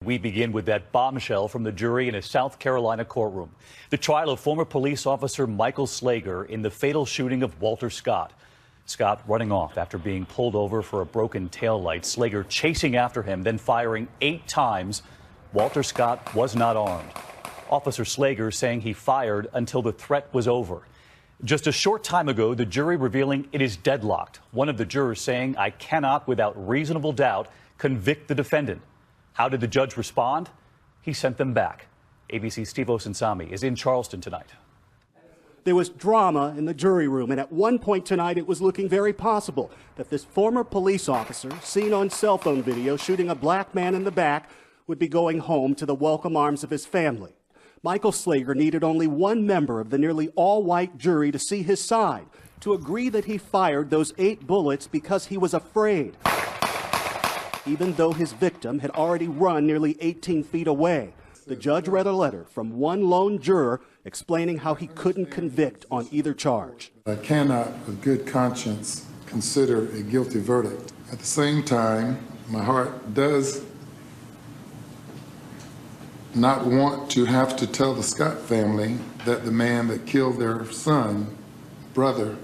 We begin with that bombshell from the jury in a South Carolina courtroom. The trial of former police officer Michael Slager in the fatal shooting of Walter Scott. Scott running off after being pulled over for a broken taillight. Slager chasing after him, then firing 8 times. Walter Scott was not armed. Officer Slager saying he fired until the threat was over. Just a short time ago, the jury revealing it is deadlocked. One of the jurors saying, "I cannot, without reasonable doubt, convict the defendant." How did the judge respond? He sent them back. ABC's Steve Osinsami is in Charleston tonight. There was drama in the jury room, and at one point tonight it was looking very possible that this former police officer, seen on cell phone video shooting a black man in the back, would be going home to the welcome arms of his family. Michael Slager needed only one member of the nearly all-white jury to see his side, to agree that he fired those 8 bullets because he was afraid, even though his victim had already run nearly 18 feet away. The judge read a letter from one lone juror explaining how he couldn't convict on either charge. I cannot, with good conscience, consider a guilty verdict. At the same time, my heart does not want to have to tell the Scott family that the man that killed their son, brother,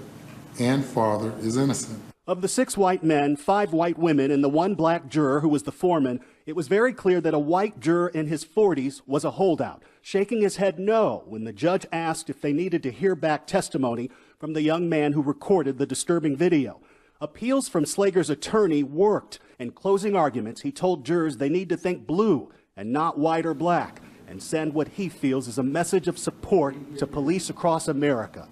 and father is innocent. Of the 6 white men, 5 white women, and the 1 black juror who was the foreman, it was very clear that a white juror in his 40s was a holdout, shaking his head no when the judge asked if they needed to hear back testimony from the young man who recorded the disturbing video. Appeals from Slager's attorney worked. In closing arguments, he told jurors they need to think blue and not white or black, and send what he feels is a message of support to police across America.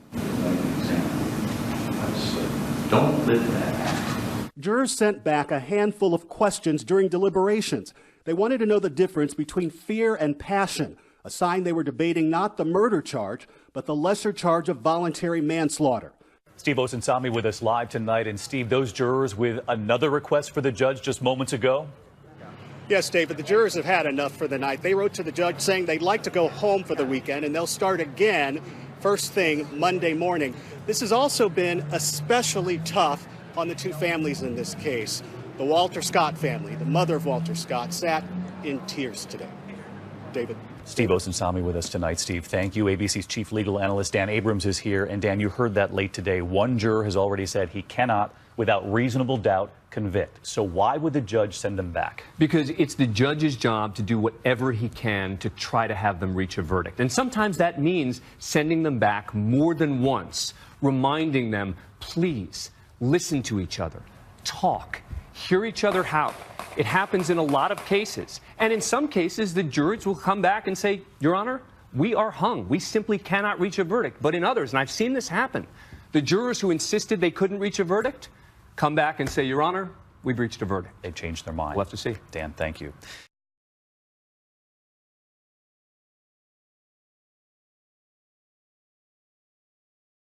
Don't live that. Jurors sent back a handful of questions during deliberations. They wanted to know the difference between fear and passion, a sign they were debating not the murder charge, but the lesser charge of voluntary manslaughter. Steve Osinsami with us live tonight. And Steve, those jurors with another request for the judge just moments ago? Yes, David, the jurors have had enough for the night. They wrote to the judge saying they'd like to go home for the weekend, and they'll start again first thing Monday morning. This has also been especially tough on the 2 families in this case. The Walter Scott family, the mother of Walter Scott, sat in tears today. David. Steve Osinsami with us tonight. Steve, thank you. ABC's chief legal analyst Dan Abrams is here. And Dan, you heard that late today. One juror has already said he cannot, without reasonable doubt, convict. So why would the judge send them back? Because it's the judge's job to do whatever he can to try to have them reach a verdict. And sometimes that means sending them back more than once, reminding them, please listen to each other, talk, hear each other out. It happens in a lot of cases. And in some cases, the jurors will come back and say, Your Honor, we are hung. We simply cannot reach a verdict. But in others, and I've seen this happen, the jurors who insisted they couldn't reach a verdict come back and say, Your Honor, we've reached a verdict. They've changed their mind. We'll have to see. Dan, thank you.